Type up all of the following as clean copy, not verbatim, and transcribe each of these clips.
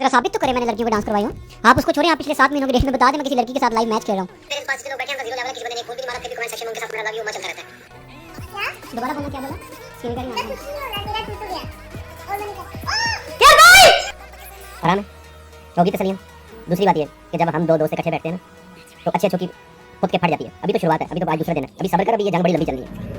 जरा साबित तो करें मैंने लड़कियों को डांस करवाई हूँ। आप उसको छोड़ें, आप पिछले 7 महीनों की डेट में बता दें मैं किसी लड़की के साथ लाइव मैच खेल रहा हूँ। मेरे पास लोग बैठे हैं, जीरो लेवल किसी बंदे ने खोल भी नहीं मारा, फिर भी कमेंट सेक्शन में उनके साथ मेरा लव यू मचा चलता रहता है। दोबारा बोलना, क्या बोला? स्क्रीन का नहीं कुछ नहीं हो रहा, मेरा टूट गया और मैंने कहा क्या भाई आराम है होगी तसलीम। दूसरी बात ये कि जब हम दो दोस्त इकट्ठे बैठते हैं ना तो अच्छी अच्छी खुद के फट जाती है। अभी तो शुरुआत है, अभी तो आज दूसरा दिन है, अभी सब्र कर, अभी ये जंग बड़ी लंबी चल रही है।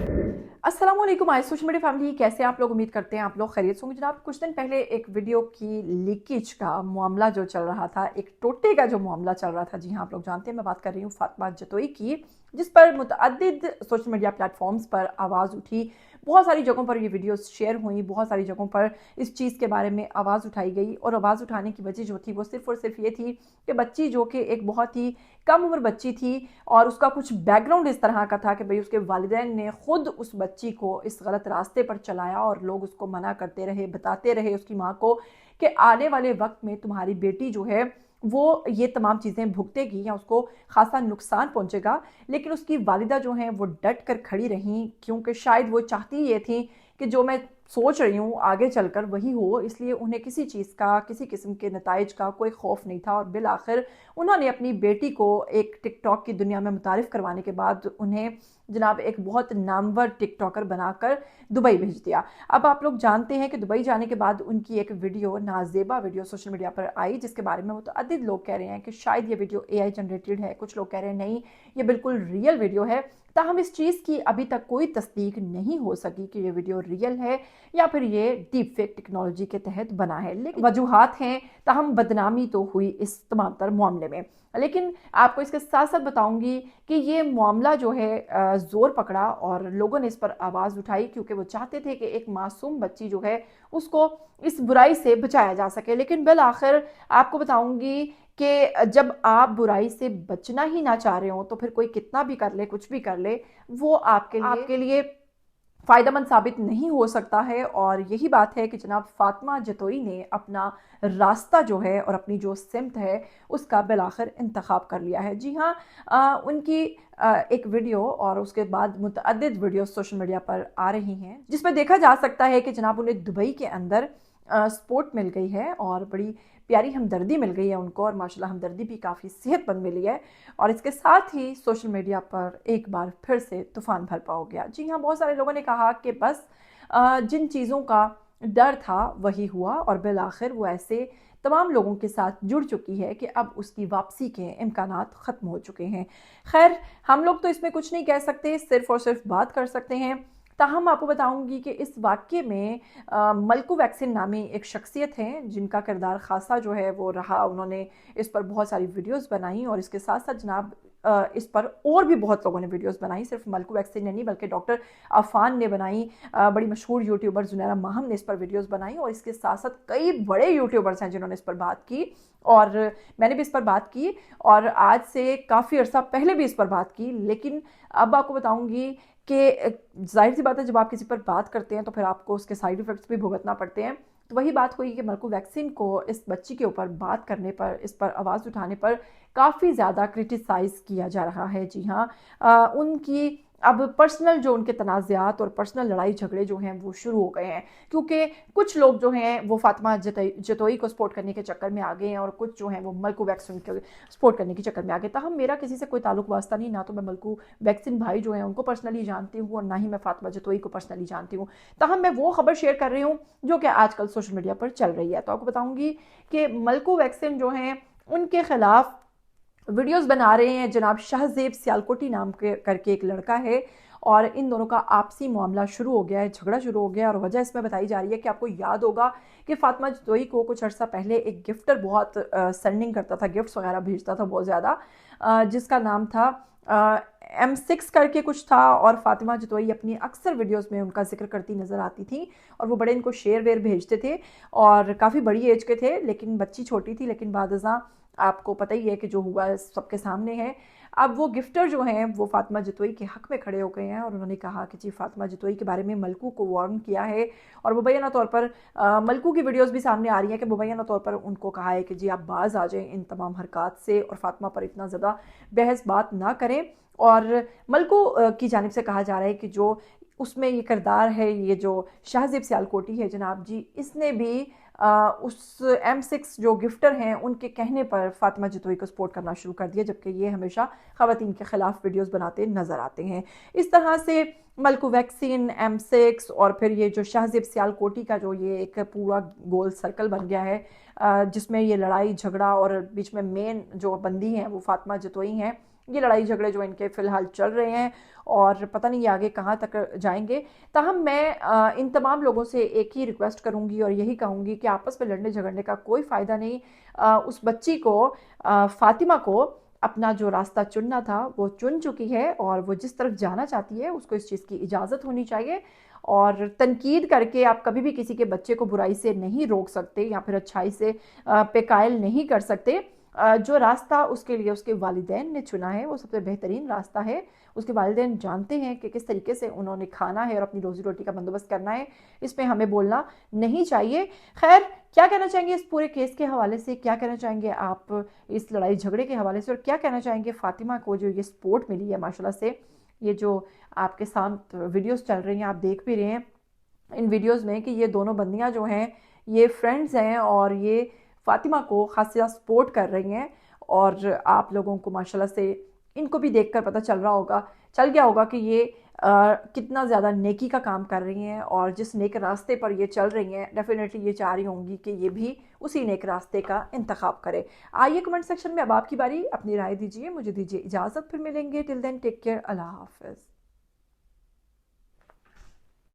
अस्सलामुअलैकुम माय सोशल मीडिया फैमिली, कैसे आप लोग? उम्मीद करते हैं आप लोग खैरियत से होंगे। जनाब, कुछ दिन पहले एक वीडियो की लीकेज का मामला जो चल रहा था, एक टोटे का जो मामला चल रहा था, जी हाँ आप लोग जानते हैं मैं बात कर रही हूँ फातिमा जतोई की, जिस पर मुतअद्दिद सोशल मीडिया प्लेटफॉर्म्स पर आवाज़ उठी। बहुत सारी जगहों पर ये वीडियोस शेयर हुई, बहुत सारी जगहों पर इस चीज़ के बारे में आवाज़ उठाई गई। और आवाज़ उठाने की वजह जो थी वो सिर्फ़ और सिर्फ ये थी कि बच्ची जो कि एक बहुत ही कम उम्र बच्ची थी और उसका कुछ बैकग्राउंड इस तरह का था कि भाई उसके वालिदैन ने खुद उस बच्ची को इस गलत रास्ते पर चलाया और लोग उसको मना करते रहे, बताते रहे उसकी माँ को कि आने वाले वक्त में तुम्हारी बेटी जो है वो ये तमाम चीज़ें भुगतेगी या उसको खासा नुकसान पहुंचेगा। लेकिन उसकी वालिदा जो हैं वो डट कर खड़ी रहीं, क्योंकि शायद वो चाहती ये थी कि जो मैं सोच रही हूँ आगे चलकर वही हो, इसलिए उन्हें किसी चीज़ का, किसी किस्म के नताइज का कोई खौफ नहीं था। और बिल आखिर उन्होंने अपनी बेटी को एक टिकटॉक की दुनिया में मुतारिफ़ करवाने के बाद उन्हें जनाब एक बहुत नामवर टिकटॉकर बनाकर दुबई भेज दिया। अब आप लोग जानते हैं कि दुबई जाने के बाद उनकी एक वीडियो, नाजेबा वीडियो सोशल मीडिया पर आई, जिसके बारे में मुतअद्दिद लोग कह रहे हैं कि शायद ये वीडियो AI जनरेटेड है, कुछ लोग कह रहे हैं नहीं ये बिल्कुल रियल वीडियो है। ताहम इस चीज़ की अभी तक कोई तस्दीक नहीं हो सकी कि ये वीडियो रियल है या फिर ये डीप फेक टेक्नोलॉजी के तहत बना है। लेकिन वजूहात हैं, ताहम बदनामी तो हुई इस तमाम तर मामले में। लेकिन आपको इसके साथ साथ बताऊंगी कि ये मामला जो है ज़ोर पकड़ा और लोगों ने इस पर आवाज़ उठाई, क्योंकि वो चाहते थे कि एक मासूम बच्ची जो है उसको इस बुराई से बचाया जा सके। लेकिन बिल आखिर आपको बताऊंगी कि जब आप बुराई से बचना ही ना चाह रहे हो तो फिर कोई कितना भी कर ले, कुछ भी कर ले, वो आपके लिए फ़ायदेमंद साबित नहीं हो सकता है। और यही बात है कि जनाब फातिमा जतोई ने अपना रास्ता जो है और अपनी जो सिमत है उसका बिलाखिर इंतखाब कर लिया है। जी हाँ, उनकी एक वीडियो और उसके बाद मुतअद्दिद वीडियो सोशल मीडिया पर आ रही हैं, जिसमें देखा जा सकता है कि जनाब उन्हें दुबई के अंदर सपोर्ट मिल गई है और बड़ी प्यारी हमदर्दी मिल गई है उनको, और माशाल्लाह हमदर्दी भी काफ़ी सेहतमंद मिली है। और इसके साथ ही सोशल मीडिया पर एक बार फिर से तूफ़ान भरपा हो गया। जी हाँ, बहुत सारे लोगों ने कहा कि बस जिन चीज़ों का डर था वही हुआ, और बिल आखिर वो ऐसे तमाम लोगों के साथ जुड़ चुकी है कि अब उसकी वापसी के इम्कानात ख़त्म हो चुके हैं। खैर, हम लोग तो इसमें कुछ नहीं कह सकते, सिर्फ़ और सिर्फ बात कर सकते हैं। ताहम आपको बताऊंगी कि इस वाक़ये में मलकू वैक्सीन नामी एक शख्सियत हैं जिनका किरदार खासा जो है वो रहा। उन्होंने इस पर बहुत सारी वीडियोस बनाई और इसके साथ साथ जनाब इस पर और भी बहुत लोगों ने वीडियोस बनाई, सिर्फ मलकू वैक्सीन ने नहीं बल्कि डॉक्टर अफान ने बनाई, बड़ी मशहूर यूट्यूबर जुनैरा माहम ने इस पर वीडियोस बनाई, और इसके साथ साथ कई बड़े यूट्यूबर्स हैं जिन्होंने इस पर बात की, और मैंने भी इस पर बात की और आज से काफ़ी अर्सा पहले भी इस पर बात की। लेकिन अब आपको बताऊंगी कि जाहिर सी बात है जब आप किसी पर बात करते हैं तो फिर आपको उसके साइड इफ़ेक्ट्स भी भुगतना पड़ते हैं। तो वही बात हुई कि मलकू वैक्सीन को इस बच्ची के ऊपर बात करने पर, इस पर आवाज़ उठाने पर काफ़ी ज़्यादा क्रिटिसाइज़ किया जा रहा है। जी हाँ, उनकी अब पर्सनल जो उनके तनाज़ात और पर्सनल लड़ाई झगड़े जो हैं वो शुरू हो गए हैं, क्योंकि कुछ लोग जो हैं वो फातिमा जतोई को सपोर्ट करने के चक्कर में आ गए हैं और कुछ जो हैं वो मलकू वैक्सीन को सपोर्ट करने के चक्कर में आ गए। ताहम मेरा किसी से कोई ताल्लुक वास्ता नहीं, ना तो मैं मलकू वैक्सीन भाई जो हैं उनको पर्सनली जानती हूँ और ना ही मैं फातिमा जतोई को पर्सनली जानती हूँ। ताहम मैं वो खबर शेयर कर रही हूँ जो कि आजकल सोशल मीडिया पर चल रही है। तो आपको बताऊँगी कि मलकू वैक्सीन जो हैं उनके खिलाफ वीडियोस बना रहे हैं जनाब शाहजेब सियालकोटी नाम के करके एक लड़का है, और इन दोनों का आपसी मामला शुरू हो गया है, झगड़ा शुरू हो गया है। और वजह इसमें बताई जा रही है कि आपको याद होगा कि फातिमा जतोई को कुछ अर्सा पहले एक गिफ्टर बहुत सेंडिंग करता था, गिफ्ट्स वगैरह भेजता था बहुत ज़्यादा, जिसका नाम था M6 करके कुछ था, और फातिमा जतोई अपनी अक्सर वीडियोस में उनका जिक्र करती नज़र आती थी और वो बड़े इनको शेयर वेयर भेजते थे और काफ़ी बड़ी एज के थे, लेकिन बच्ची छोटी थी। लेकिन बादज़ा आपको पता ही है कि जो हुआ सबके सामने है। अब वो गिफ्टर जो हैं वो फातिमा जतोई के हक़ में खड़े हो गए हैं और उन्होंने कहा कि जी फातिमा जतोई के बारे में मलकू को वार्न किया है, और मुबैना तौर पर मलकू की वीडियोस भी सामने आ रही हैं कि मुबैना तौर पर उनको कहा है कि जी आप बाज आ जाएं इन तमाम हरकत से और फातिमा पर इतना ज़्यादा बहस बात ना करें। और मलकू की जानिब से कहा जा रहा है कि जो उसमें ये किरदार है, ये जो शाहजेब सियालकोटी है जनाब जी, इसने भी उस M6 जो गिफ्टर हैं उनके कहने पर फातिमा जतोई को सपोर्ट करना शुरू कर दिया, जबकि ये हमेशा ख़वातीन के ख़िलाफ़ वीडियोस बनाते नज़र आते हैं। इस तरह से मलकू वैक्सीन, M6 और फिर ये जो शाहज़ेब सियालकोटी का जो ये एक पूरा गोल सर्कल बन गया है, जिसमें ये लड़ाई झगड़ा और बीच में मेन जो बंदी हैं वो फातिमा जतोई हैं। ये लड़ाई झगड़े जो इनके फ़िलहाल चल रहे हैं और पता नहीं ये आगे कहाँ तक जाएंगे। ताहम मैं इन तमाम लोगों से एक ही रिक्वेस्ट करूंगी और यही कहूंगी कि आपस में लड़ने झगड़ने का कोई फ़ायदा नहीं। उस बच्ची को, फातिमा को अपना जो रास्ता चुनना था वो चुन चुकी है और वो जिस तरफ जाना चाहती है उसको इस चीज़ की इजाज़त होनी चाहिए। और तनकीद करके आप कभी भी किसी के बच्चे को बुराई से नहीं रोक सकते या फिर अच्छाई से पे कायल नहीं कर सकते। जो रास्ता उसके लिए उसके वालिदैन ने चुना है वो सबसे बेहतरीन रास्ता है। उसके वालिदैन जानते हैं कि किस तरीके से उन्होंने खाना है और अपनी रोज़ी रोटी का बंदोबस्त करना है, इसमें हमें बोलना नहीं चाहिए। खैर, क्या कहना चाहेंगे इस पूरे केस के हवाले से, क्या कहना चाहेंगे आप इस लड़ाई झगड़े के हवाले से, और क्या कहना चाहेंगे फातिमा को जो ये सपोर्ट मिली है माशाल्लाह से। ये जो आपके साथ वीडियोस चल रही हैं आप देख भी रहे हैं इन वीडियोस में कि ये दोनों बंदियां जो हैं ये फ्रेंड्स हैं और ये फातिमा को खासा सपोर्ट कर रही हैं। और आप लोगों को माशाल्लाह से इनको भी देखकर पता चल गया होगा कि ये कितना ज़्यादा नेकी का काम कर रही हैं और जिस नेक रास्ते पर ये चल रही हैं डेफिनेटली ये चाह रही होंगी कि ये भी उसी नेक रास्ते का इंतखाब करे। आइए कमेंट सेक्शन में अब आपकी बारी, अपनी राय दीजिए। मुझे दीजिए इजाज़त, फिर मिलेंगे। टिल देन टेक केयर, अल्लाह हाफ़िज़।